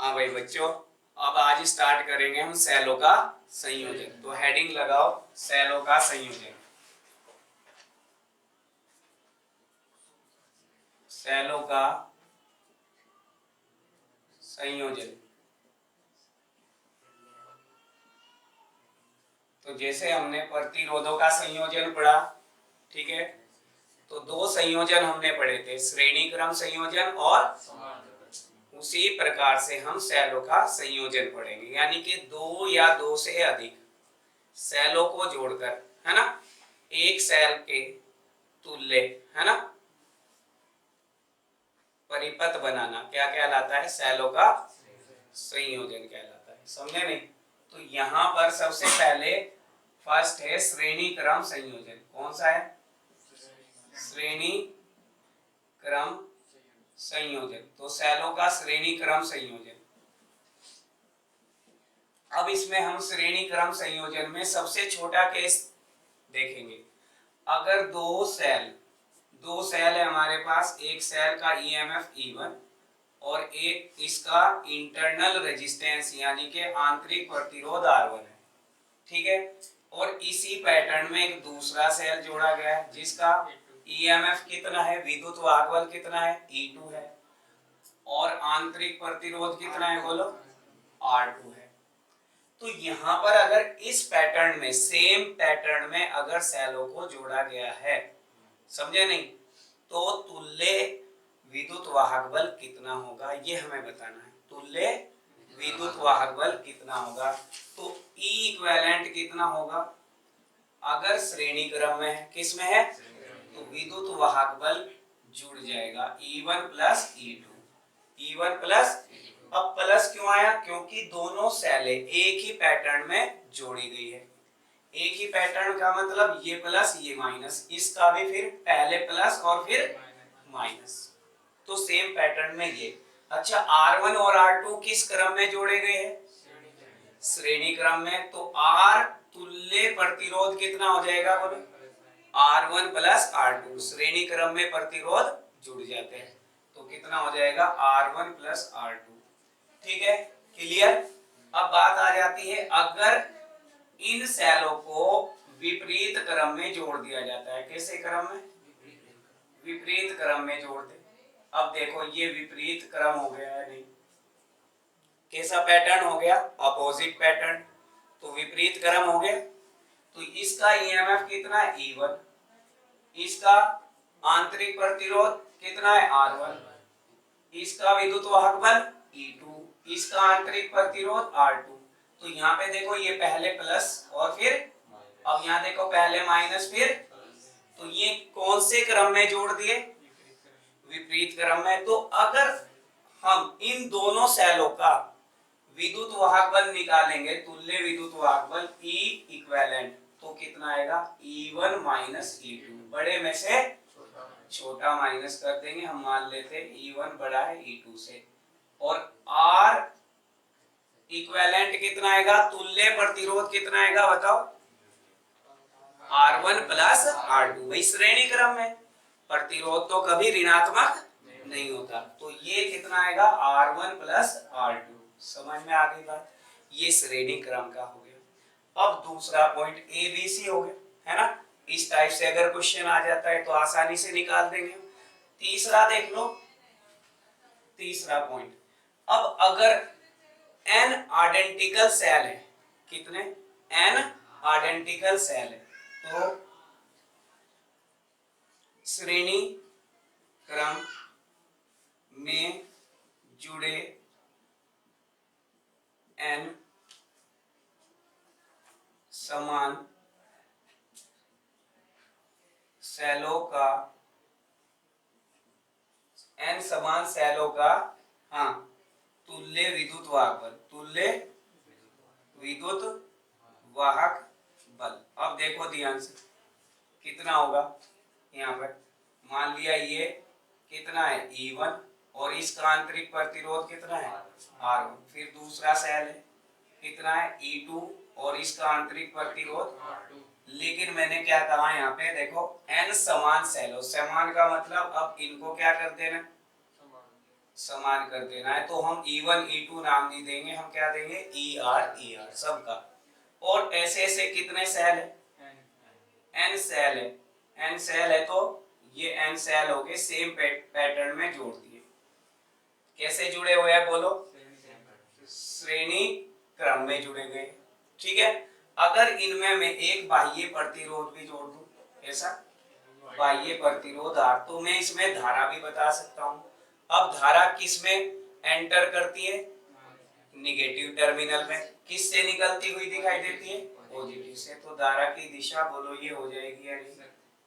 हाँ भाई बच्चों, अब आज स्टार्ट करेंगे हम सेलों का संयोजन। तो हेडिंग लगाओ, सेलों का संयोजन। सेलों का संयोजन। तो जैसे हमने प्रतिरोधों का संयोजन पढ़ा, ठीक है, तो दो संयोजन हमने पढ़े थे, श्रेणी क्रम संयोजन, और उसी प्रकार से हम सेलों का संयोजन पढ़ेंगे, यानी कि दो या दो से अधिक सेलों को जोड़कर, है ना, एक सेल के तुल्य, है ना, परिपथ बनाना क्या कहलाता है? सेलों का संयोजन कहलाता है। समझे नहीं? तो यहां पर सबसे पहले फर्स्ट है श्रेणी क्रम संयोजन। कौन सा है? श्रेणी क्रम संयोजन। तो सेलों का श्रेणी क्रम संयोजन। अब इसमें हम श्रेणी क्रम संयोजन में सबसे छोटा केस देखेंगे। अगर दो सेल है हमारे पास, एक सेल का ईएमएफ E1 और एक इसका इंटरनल रेजिस्टेंस यानी कि आंतरिक प्रतिरोध R1 है, ठीक है, और इसी पैटर्न में एक दूसरा सेल जोड़ा गया है जिसका ईएमएफ कितना है, विद्युत वाहक बल कितना है, E2 है, और आंतरिक प्रतिरोध कितना है, बोलो, R2 है। तो यहां पर अगर इस पैटर्न में, सेम पैटर्न में अगर सेलों को जोड़ा गया है, समझे नहीं, तो तुल्य विद्युत वाहक बल कितना होगा ये हमें बताना है। तुल्य विद्युत वाहक बल कितना होगा? तो E इक्विवेलेंट कितना होगा अगर श्रेणी क्रम में है? किस में है? तो विद्युत वाहक बल जुड़ जाएगा E1 plus E2, E1 plus. अब प्लस क्यों आया? क्योंकि दोनों सेलें एक ही पैटर्न में जोड़ी गई है। एक ही पैटर्न का मतलब ये प्लस ये माइनस, इसका भी फिर पहले प्लस और फिर माइनस, तो सेम पैटर्न में ये। अच्छा, R1 और R2 किस क्रम में जोड़े गए हैं? श्रेणी क्रम में। तो R तुल्य प्रतिरोध कितना हो जाएगा, बोलो, R1 प्लस R2। श्रेणी क्रम में प्रतिरोध जुड़ जाते हैं, तो कितना हो जाएगा? R1 plus R2। ठीक है, क्लियर? अब बात आ जाती है, अगर इन सेलों को विपरीत क्रम में जोड़ दिया जाता है। कैसे क्रम में? विपरीत क्रम में जोड़ दे। अब देखो ये विपरीत क्रम हो गया है, नहीं, कैसा पैटर्न हो गया? अपोजिट पैटर्न, तो विपरीत क्रम हो गया। तो इसका ईएमएफ कितना है? E1, इसका आंतरिक प्रतिरोध कितना है? R1, इसका विद्युत वाहक बल E2, इसका आंतरिक प्रतिरोध R2। तो यहाँ पे देखो ये पहले प्लस और फिर, अब यहाँ देखो पहले माइनस फिर, तो ये कौन से क्रम में जोड़ दिए? विपरीत क्रम में। तो अगर हम इन दोनों सेलों का विद्युत वाहक बल निकालेंगे, तुल्य विद्युत वाहक बल E इक्विवेलेंट, तो कितना आएगा? E1 माइनस E2, बड़े में से छोटा माइनस कर देंगे, हम मान लेते हैं E1 बड़ा है E2 से, और R इक्विवेलेंट कितना आएगा? तुल्य प्रतिरोध कितना आएगा बताओ? R1 plus R2। भाई श्रेणी क्रम में प्रतिरोध तो कभी ऋणात्मक नहीं होता, तो ये कितना आएगा? R1 plus R2। समझ में आ गई बात? ये श्रेणी क्रम का हो गया। अब दूसरा पॉइंट ABC हो गया, है ना? इस टाइप से अगर क्वेश्चन आ जाता है तो आसानी से निकाल देंगे। तीसरा देख लो, तीसरा पॉइंट, अब अगर n आइडेंटिकल सेल है, कितने? n आइडेंटिकल सेल है, तो श्रेणी क्रम में जुड़े n समान सेलों का, n समान सेलों का, हाँ, तुल्य विद्युत वाहक बल, तुल्य विद्युत वाहक बल। अब देखो ध्यान से, कितना होगा यहाँ पर? मान लिया ये कितना है? E1, और इसका आंतरिक प्रतिरोध कितना है? R1। फिर दूसरा सेल है, कितना है? E2, और इसका आंतरिक प्रतिरोध R2। लेकिन मैंने क्या कहा यहाँ पे, देखो n समान सेलों, समान का मतलब अब इनको क्या कर देना? समान कर देना है। तो हम E1 E2 नाम नहीं देंगे, हम क्या देंगे ER सबका। और ऐसे ऐसे कितने सेल है, n सेल है, n सेल है तो ये n सेल हो गए, सेम पैटर्न में जोड़ दिए। कैसे जुड़े हुए हैं बोलो, श्रेणी क्रम में जुड़े गए। ठीक है, अगर इनमें मैं एक बाह्य प्रतिरोध भी जोड़ दूं, ऐसा बाह्य प्रतिरोध R, तो मैं इसमें धारा भी बता सकता हूं। अब धारा किस में एंटर करती है, निगेटिव टर्मिनल में। किससे निकलती हुई दिखाई देती है, पॉजिटिव से। तो धारा की दिशा बोलो ये हो जाएगी यानी,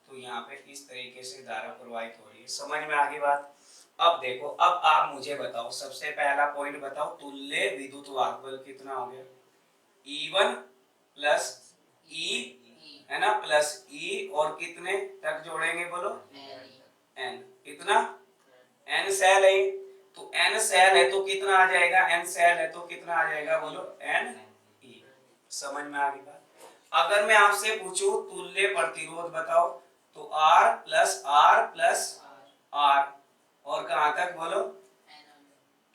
तो यहाँ पे इस तरीके से धारा प्रवाहित हो रही है। समझ में आ गई बात। अब देखो, अब आप मुझे बताओ, सबसे पहला पॉइंट बताओ, तुल्य विद्युत वाहक बल कितना हो गया, E1 प्लस E है ना, प्लस E, और कितने तक जोड़ेंगे बोलो, N। कितना, N सेल है, तो N सेल है तो कितना आ जाएगा, N सेल है तो कितना आ जाएगा बोलो, Ne। समझ में आ गई बात। अगर मैं आपसे पूछूं तुल्य प्रतिरोध बताओ, तो R प्लस R, और कहां तक बोलो,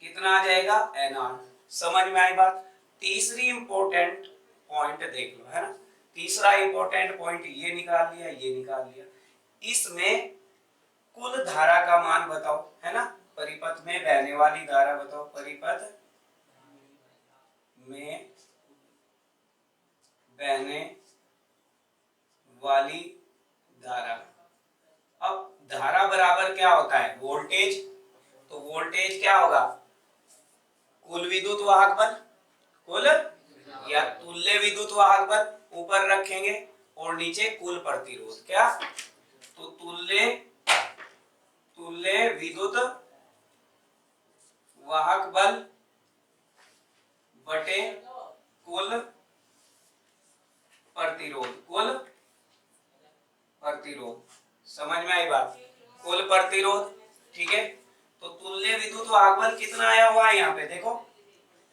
कितना आ जाएगा, NR। समझ में आई बात। तीसरी इंपॉर्टेंट पॉइंट देख लो, है ना, तीसरा इंपॉर्टेंट पॉइंट ये निकाल लिया, ये निकाल लिया। इसमें कुल धारा का मान बताओ, है ना, परिपथ में बहने वाली धारा बताओ, परिपथ में बहने वाली धारा। अब धारा बराबर क्या होता है, वोल्टेज। तो वोल्टेज क्या होगा, कुल विद्युत वाहक बल, कुल या तुल्य विद्युत वाहक बल ऊपर रखेंगे, और नीचे कुल प्रतिरोध, क्या, तो तुल्य विद्युत वाहक बल बटे कुल प्रतिरोध। समझ में आई बात, कुल प्रतिरोध। ठीक है, तो तुल्य विद्युत वाहक बल कितना आया हुआ है, यहाँ पे देखो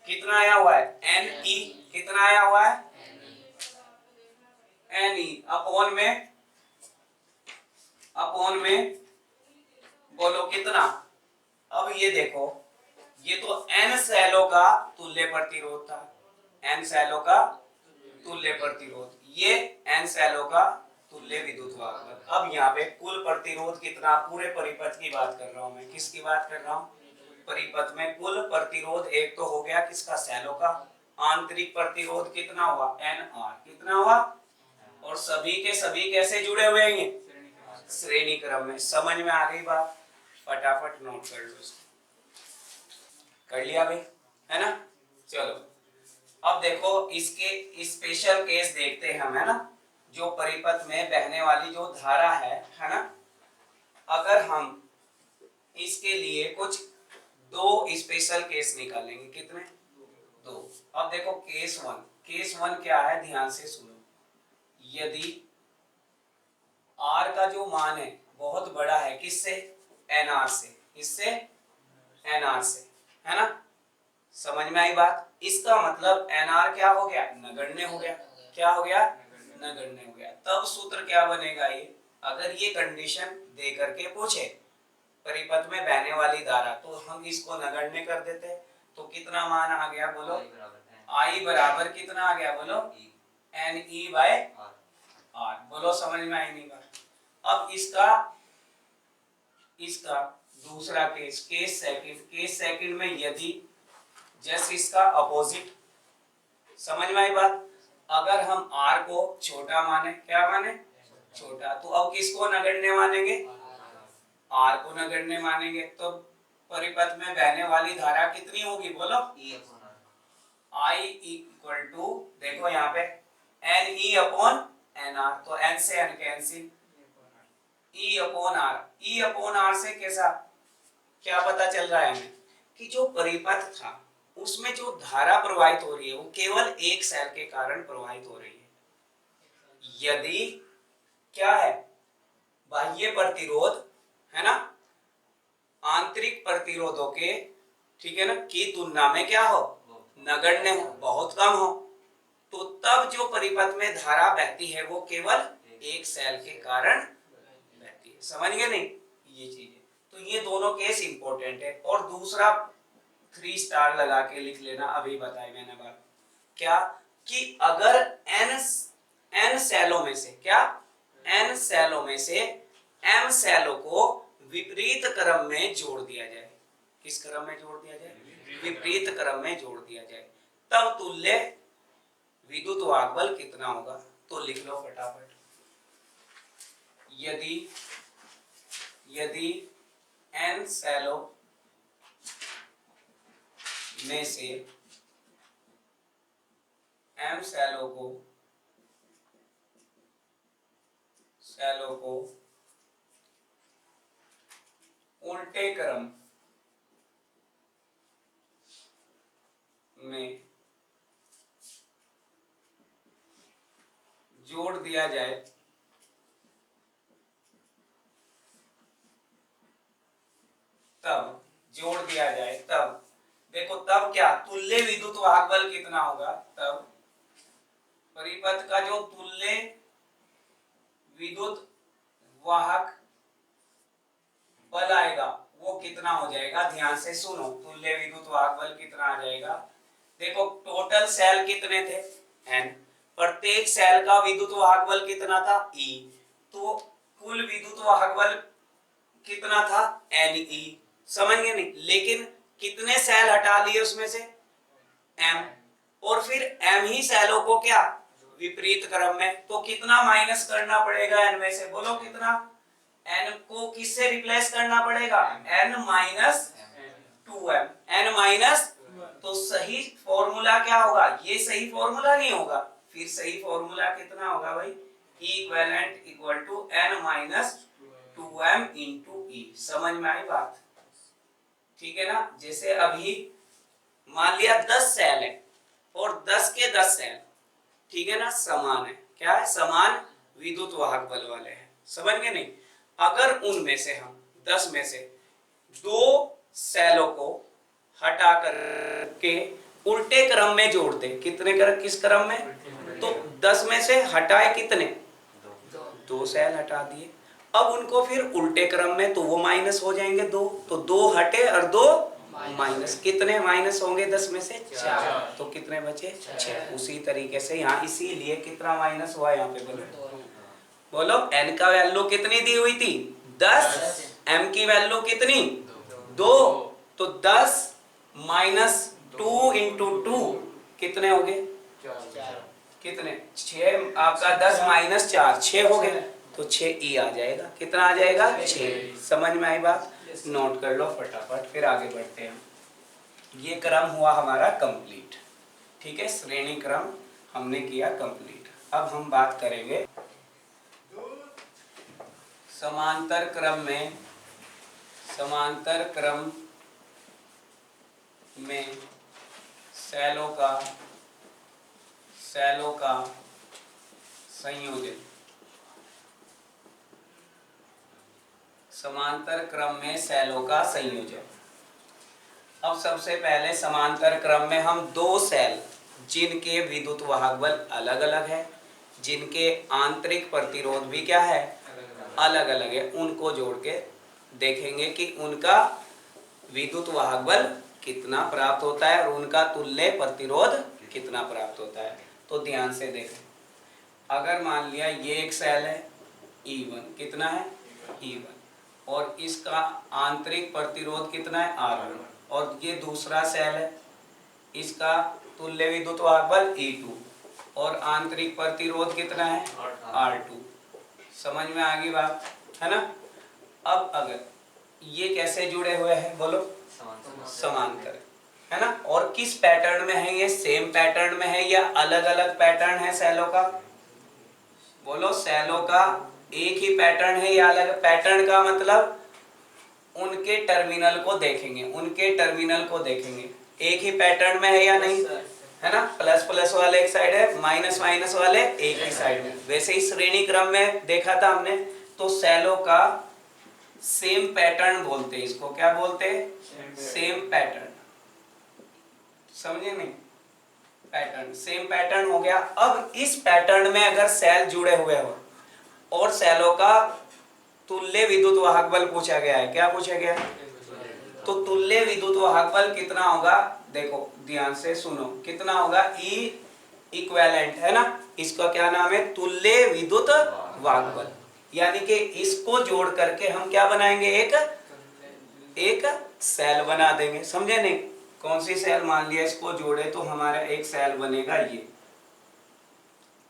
कितना आया हुआ है, Ne। कितना आया हुआ है, Ne अपॉन में बोलो कितना। अब ये देखो, ये तो N सेलों का तुल्य प्रतिरोध था, N सेलों का तुल्य प्रतिरोध, ये N सेलों का तुल्य विद्युत वाहक बल। अब यहाँ पे कुल प्रतिरोध कितना, पूरे परिपथ की बात कर रहा हूं मैं, किसकी बात कर रहा हूँ, परिपथ में कुल प्रतिरोध एक तो हो गया किसका, सेलों का। आंतरिक प्रतिरोध कितना हुआ, NR। कितना हुआ, और सभी के सभी कैसे जुड़े हुए हैं, श्रेणी क्रम में। समझ में आ गई बात, फटाफट नोट कर लो इसको। कर लिया भाई, है ना। चलो अब देखो, इसके स्पेशल केस देखते हैं हम, है ना, जो परिपथ में बहने वाली जो धारा है ना। अगर हम इसके लिए कुछ दो स्पेशल केस निकालेंगे, कितने, दो। अब देखो केस वन क्या है, ध्यान से सुनो। यदि R का जो मान है बहुत बड़ा है, किससे, NR से, इससे NR से, है ना। समझ में आई बात। इसका मतलब NR क्या हो गया, नगण्य हो गया। क्या हो गया, नगण्य हो गया। तब सूत्र क्या बनेगा, ये अगर ये कंडीशन दे करके पूछे परिपथ में बहने वाली धारा, तो हम इसको नगण्य कर देते। तो कितना मान आ गया बोलो, I बराबर कितना आ गया बोलो, Ne बाय R। बोलो समझ में आई नहीं बात। अब इसका दूसरा केस सेकंड में यदि जैसे इसका अपोजिट, समझ में आई बात। अगर हम R को छोटा माने, क्या माने, छोटा, तो अब किसको नगण्य मानेंगे, R को नगण्य मानेंगे। तो परिपथ में बहने वाली धारा कितनी होगी बोलो, I इक्वल टू, देखो यहाँ पे Ne अपॉन NR, तो N से N cancel, E upon R से कैसा, क्या पता चल रहा है हमें कि जो परिपथ था उसमें जो धारा प्रवाहित हो रही है वो केवल एक सेल के कारण प्रवाहित हो रही है। यदि क्या है, बाह्य प्रतिरोध, है ना, आंतरिक प्रतिरोधों के, ठीक है ना, की तुलना में क्या हो, नगण्य हो, बहुत कम हो, तो तब जो परिपथ में धारा बहती है वो केवल एक सेल के कारण बहती है। समझ गए नहीं, ये चीज है। तो ये दोनों केस इंपॉर्टेंट है। और दूसरा 3 स्टार लगा के लिख लेना, अभी बताई मैंने बात क्या, कि अगर n सेलों में से क्या, n सेलों में से m सेलों को विपरीत क्रम में जोड़ दिया जाए। किस क्रम में जोड़ दिया जाए? विपरीत क्रम में जोड़ दिया जाए, तब तुल्य विद्युत वाहक बल कितना होगा? तो लिख लो फटाफट। यदि n सेलों में से m सेलों को उल्टे क्रम में जोड़ दिया जाए, तब देखो, तब क्या, तुल्य विद्युत वाहक बल कितना होगा? तब परिपथ का जो तुल्य विद्युत वाहक बल आएगा वो कितना हो जाएगा? ध्यान से सुनो, तुल्य विद्युत वाहक बल कितना आ जाएगा? देखो, टोटल सेल कितने थे? n। प्रत्येक सेल का विद्युत वाहक बल कितना था? E। तो कुल विद्युत वाहक बल कितना था? Ne। समझ गए नहीं? लेकिन कितने सेल हटा लिए उसमें से? m। और फिर m ही सेलों को क्या विपरीत क्रम में, तो कितना माइनस करना पड़ेगा n में से? बोलो कितना? n को किससे रिप्लेस करना पड़ेगा? n minus 2m। n minus, तो सही फॉर्मूला क्या होगा? ये सही फॉर्मूला नहीं होगा, फिर सही फॉर्मूला कितना होगा भाई? Equivalent equal to n minus 2m into E. समझ में आई बात? ठीक है ना? जैसे अभी मान लिया 10 सेल है और 10 के 10 सेल, ठीक है ना, समान है। क्या है? समान विद्युत वाहक बल वाले हैं। समझ गए नहीं? अगर उनमें से हम 10 में से 2 सेलों को हटा करके उल्टे क्रम में जोड़ते, कितने क्रम, किस क्रम में? तो 10 में से हटाए कितने? 2 सेल हटा दिए। अब उनको फिर उल्टे क्रम में, तो वो माइनस हो जाएंगे 2, तो 2 हटे और 2 माइनस। कितने माइनस होंगे 10 में से? 4। तो कितने बचे? 6। उसी तरीके से यहाँ, इसीलिए कितना माइनस हुआ यहाँ पे? बोलो n का वैल्यू कितनी दी हुई थी? 10। m की वैल्यू कितनी? 2। तो 10 माइनस 2 इंटू 2 कितने हो गए? 4। कितने? 6। आपका 10 माइनस 4 6 हो गए, तो 6 ई आ जाएगा। कितना आ जाएगा? 6। समझ में आई बात? नोट कर लो फटाफट, फिर आगे बढ़ते हैं। ये क्रम हुआ हमारा कंप्लीट, ठीक है, श्रेणी क्रम हमने किया कंप्लीट। अब हम बात करेंगे समांतर क्रम में सेलों का संयोजन। समांतर क्रम में सेलों का संयोजन। अब सबसे पहले समांतर क्रम में हम 2 सेल जिनके विद्युत वाहक बल अलग अलग है, जिनके आंतरिक प्रतिरोध भी क्या है? अलग अलग है, उनको जोड़ के देखेंगे कि उनका विद्युत वाहक बल कितना प्राप्त होता है और उनका तुल्य प्रतिरोध कितना प्राप्त होता है। तो ध्यान से देखें, अगर मान लिया ये एक सेल है E1, कितना है? E1, और इसका आंतरिक प्रतिरोध कितना है? R1, और ये दूसरा सेल है, इसका तुल्य विद्युत वाहक बल E2 और आंतरिक प्रतिरोध कितना है? R2। समझ में आ गई बात, है ना? अब अगर ये कैसे जुड़े हुए हैं? बोलो समांतर, है ना? और किस पैटर्न में है ये? सेम पैटर्न में है या अलग अलग पैटर्न है सेलों का? बोलो, सेलों का एक ही पैटर्न है या अलग? पैटर्न का मतलब उनके टर्मिनल को देखेंगे, एक ही पैटर्न में है या नहीं, है ना? प्लस प्लस वाले एक साइड है, माइनस माइनस वाले एक ही साइड में। वैसे ही श्रेणी क्रम में देखा था हमने, तो सेलों का सेम पैटर्न बोलते हैं, इसको क्या बोलते हैं? Same pattern. समझे नहीं? पैटर्न, सेम पैटर्न हो गया। अब इस पैटर्न में अगर सेल जुड़े हुए हो और सेलों का तुल्य विद्युत वाहक बल पूछा गया है। क्या पूछा गया है? तो तुल्य विद्युत वाहक बल कितना होगा? देखो ध्यान से सुनो, कितना होगा? E इक्विवेलेंट है ना, इसका क्या नाम है? तुल्य विद्युत वाहक बल। यानी कि इसको जोड़ करके हम क्या बनाएंगे? एक सेल बना देंगे। समझे नहीं? कौन सी सेल? मान लिया इसको जोड़े तो हमारा एक सेल बनेगा ये।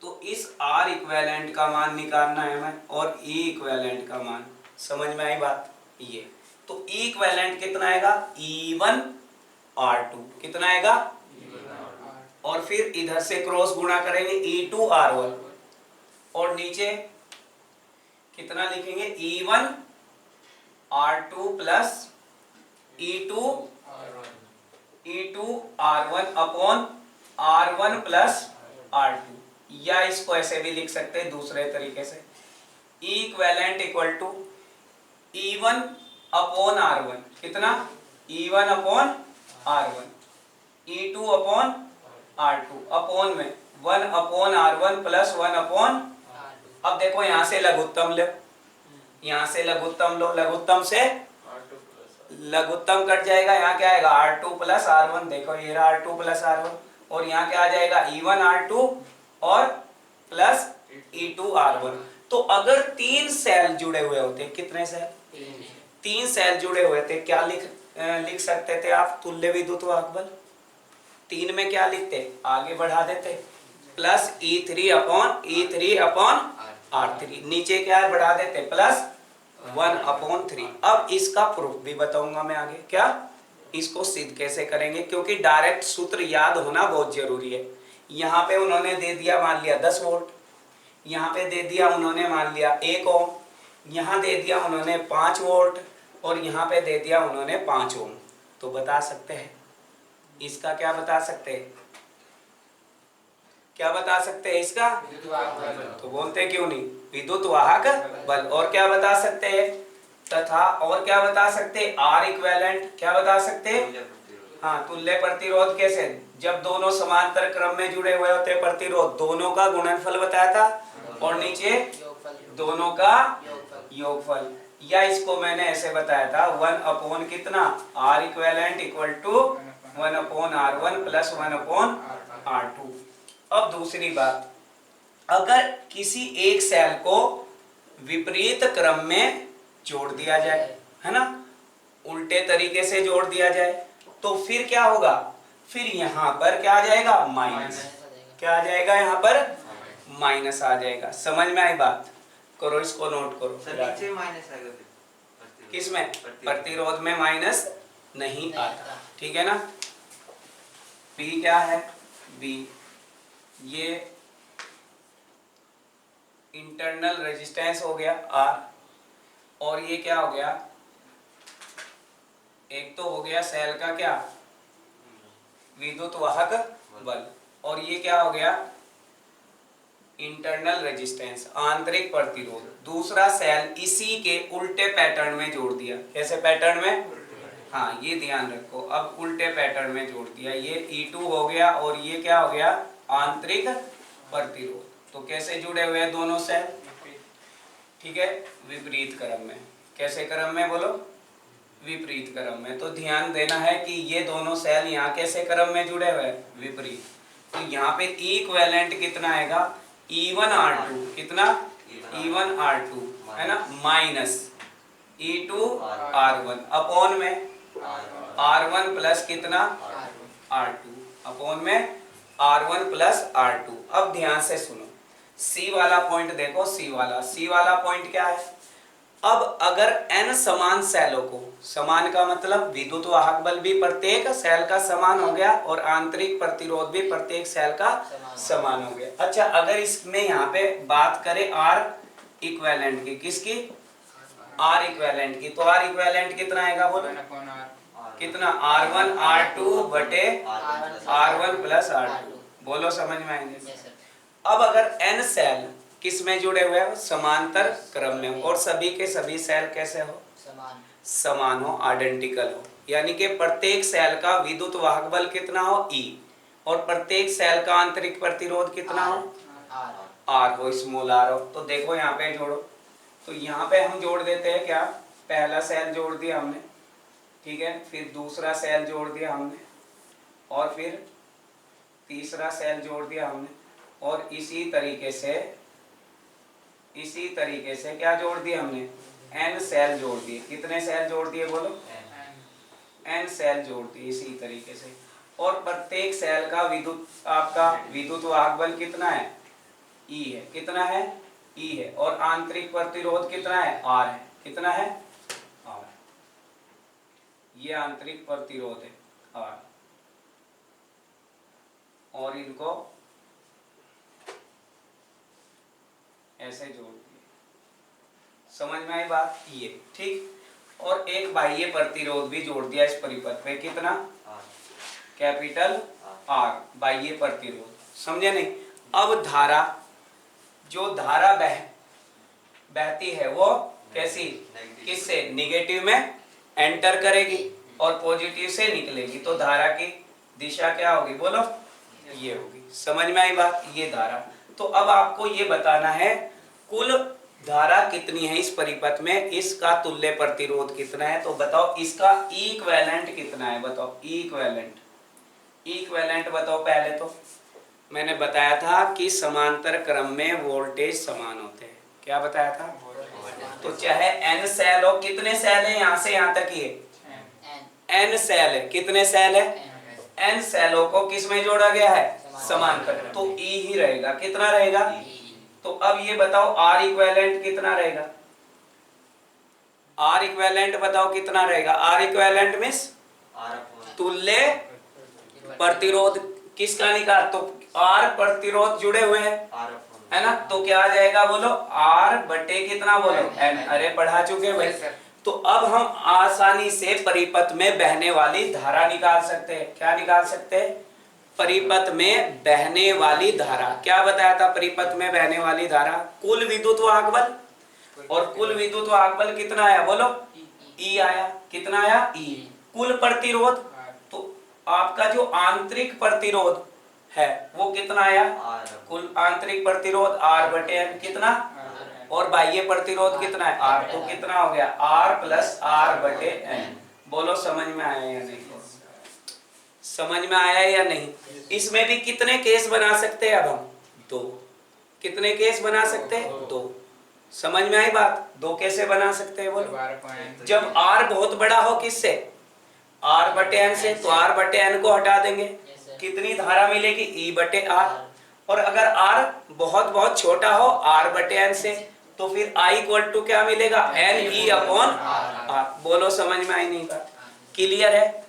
तो इस R इक्विवेलेंट का मान निकालना है हमें और E इक्विवेलेंट का मान। समझ में आई बात? ये तो E इक्विवेलेंट कितना आएगा? E1 R2 कितना आएगा? और फिर इधर से क्रॉस गुणा करेंगे E2 R1 और नीचे कितना लिखेंगे? E1 R2 plus E2 R1 upon R1 plus R2। या इसको ऐसे भी लिख सकते हैं दूसरे तरीके से, E equivalent equal to E1 upon R1 कितना? E1 upon R1 E2 upon R2 upon में 1 अपॉन R1 प्लस 1 अपॉन। अब देखो यहां से लघुत्तम लो, यहां से लघुत्तम लो, लघुत्तम से लघुत्तम कट जाएगा। यहाँ क्या आएगा? R2 plus R1। देखो ये रहा R2 प्लस R1 और यहाँ क्या आ जाएगा? E1 R2 और प्लस E2 R1। तो अगर 3 सेल जुड़े हुए होते, कितने सेल? 3 सेल जुड़े हुए थे, क्या लिख सकते थे आप? तुल्य विद्युत वाहक बल। 3 में क्या लिखते? आगे बढ़ा देते प्लस E3 अपॉन R3। नीचे क्या है? बढ़ा देते प्लस 1 अपॉन 3। अब इसका प्रूफ भी बताऊंगा मैं आगे। क्या? इसको सिद्ध कैसे करेंगे, क्योंकि डायरेक्ट सूत्र याद होना बहुत जरूरी है। यहाँ पे उन्होंने दे दिया मान लिया 10 वोल्ट, यहाँ पे दे दिया उन्होंने मान लिया 1 ओम, यहाँ दे दिया उन्होंने 5 वोल्ट और यहाँ पे दे दिया उन्होंने 5 ओम। तो बता सकते हैं इसका? क्या बता सकते हैं? क्या बता सकते हैं इसका? तो बोलते क्यों नहीं? विद्युत वाहक बल। और क्या बता सकते हैं? तथा और क्या बता सकते हैं? R equivalent. क्या बता सकते हैं? हाँ, तुल्य प्रतिरोध। कैसे? जब दोनों समांतर क्रम में जुड़े हुए होते प्रतिरोध, दोनों का गुणनफल बताया था और नीचे दोनों का योगफल। या इसको मैंने ऐसे बताया था 1 अपॉन कितना? R equivalent equal to 1 upon R1 plus 1 upon R2। अब दूसरी बात, अगर किसी एक सेल को विपरीत क्रम में जोड़ दिया जाए, है ना, उल्टे तरीके से जोड़ दिया जाए, तो फिर क्या होगा? फिर यहाँ पर क्या आ जाएगा? माइनस। क्या आ जाएगा? यहाँ पर माइनस आ जाएगा। समझ में आई बात? करो, इसको नोट करो। नीचे माइनस आएगा। किसमें? प्रतिरोध में माइनस नहीं आता। ठीक है ना? बी क्या है? बी ये इंटरनल रेजिस्टेंस हो गया R, और ये क्या हो गया? एक तो हो गया सेल का क्या? विद्युत वाहक बल। और ये क्या हो गया? इंटरनल रेजिस्टेंस, आंतरिक प्रतिरोध। दूसरा सेल इसी के उल्टे पैटर्न में जोड़ दिया। कैसे पैटर्न में? हाँ, ये ध्यान रखो। अब उल्टे पैटर्न में जोड़ दिया। ये E2 हो गया और ये क्या हो गया? आंतरिक प्रतिरोध। तो कैसे जुड़े हुए हैं दोनों सेल? ठीक है, विपरीत क्रम में। कैसे क्रम में? बोलो, विपरीत क्रम में। तो ध्यान देना है कि ये दोनों सेल यहाँ कैसे क्रम में जुड़े हुए हैं? विपरीत। तो यहाँ पे E इक्विवेलेंट कितना आएगा? E1 R2 कितना? E1 R2 है ना, माइनस E2 R1 अपॉन में R1 प्लस कितना? R2 अपॉन में R1 प्लस R2। अब ध्यान से सुनो, C वाला पॉइंट देखो। C वाला पॉइंट क्या है? अब अगर n समान सेलों को, समान का मतलब विद्युत वाहक बल भी प्रत्येक सेल का समान हो गया और आंतरिक प्रतिरोध भी प्रत्येक सेल का समान हो गया। अच्छा, अगर इसमें यहाँ पे बात करें R इक्विवेलेंट की, किसकी? R इक्विवेलेंट की। तो R इक्विवेलेंट कितना आएगा? बोलो कितना? R1 R2 बटे R1 प्लस R2। बोलो, समझ में आएंगे? अब अगर n सेल किस में जुड़े हुए हो? समांतर क्रम में। और सभी के सभी सेल कैसे हो? समान हो, आइडेंटिकल हो। यानी कि प्रत्येक सेल का विद्युत वाहक बल कितना हो? E, और प्रत्येक सेल का आंतरिक प्रतिरोध कितना हो? R हो, स्मॉल r हो। तो देखो यहाँ पे जोड़ो, तो यहाँ पे हम जोड़ देते हैं क्या, पहला सेल जोड़ दिया हमने, ठीक है, फिर दूसरा सेल जोड़ दिया हमने, और फिर तीसरा सेल जोड़ दिया हमने, और इसी तरीके से क्या जोड़ दिया हमने, n सेल जोड़ दिए। कितने सेल जोड़ दिए बोलो, n सेल जोड़ दिए इसी तरीके से। और प्रत्येक सेल का आपका विद्युत वाहक बल कितना है, E है। कितना है, E है। और आंतरिक प्रतिरोध कितना है, R है। कितना है, R। ये आंतरिक प्रतिरोध है R। और इनको ऐसे जोड़ दिए। समझ में आई बात, ये ठीक। और एक बाह्य प्रतिरोध भी जोड़ दिया इस परिपथ पे। कितना, कैपिटल R, बाह्य प्रतिरोध। समझे नहीं। अब धारा, जो धारा बहती है वो कैसी, किससे, निगेटिव में एंटर करेगी और पॉजिटिव से निकलेगी, तो धारा की दिशा क्या होगी बोलो, ये होगी। समझ में आई बात, ये धारा। तो अब आपको ये बताना है कुल धारा कितनी है इस परिपथ में, इसका तुल्य प्रतिरोध कितना है। तो बताओ इसका इक्विवेलेंट कितना है, बताओ इक्विवेलेंट बताओ। पहले तो मैंने बताया था कि समांतर क्रम में वोल्टेज समान होते हैं। क्या बताया था, तो चाहे n सेल हो, कितने सेल है यहाँ से यहाँ तक, ये n सेल है। कितने सेल है, n सेलों को किस में जोड़ा गया है, समांतर, तो E ही रहेगा। कितना रहेगा, तो अब ये बताओ R इक्विवेलेंट कितना रहेगा, R इक्विवेलेंट बताओ कितना रहेगा। R इक्विवेलेंट मींस तुल्य प्रतिरोध किसका निकाल, तो R प्रतिरोध जुड़े हुए हैं, है ना, तो क्या आ जाएगा बोलो, R बटे कितना बोलो, N। अरे पढ़ा चुके भाई। तो अब हम आसानी से परिपथ में बहने वाली धारा निकाल सकते हैं। क्या निकाल सकते हैं, परिपथ में बहने वाली धारा। क्या बताया था, परिपथ में बहने वाली धारा, कुल विद्युत वाहक बल, और कुल विद्युत वाहक बल कितना आया बोलो, E आया। कितना आया, E। कुल प्रतिरोध, तो आपका जो आंतरिक प्रतिरोध है वो कितना आया, कुल आंतरिक प्रतिरोध R बटे N। कितना, और बाह्य प्रतिरोध कितना है, R। तो कितना हो गया, R प्लस R बटे N। बोलो समझ में आया या नहीं, समझ में आया या नहीं। इसमें भी कितने केस बना सकते हैं, अब हम दो। कितने केस बना सकते हैं, दो। समझ में आई बात, दो कैसे बना सकते हैं बोलो, जब R बहुत बड़ा हो, किससे, R बटे N से, तो R बटे N को हटा देंगे, कितनी धारा मिलेगी, E बटे R। और अगर R बहुत बहुत छोटा हो, R बटे N से, तो फिर I इक्वल टू क्या मिलेगा, N E अपॉन R। बोलो समझ में आई नहीं बात, क्लियर है।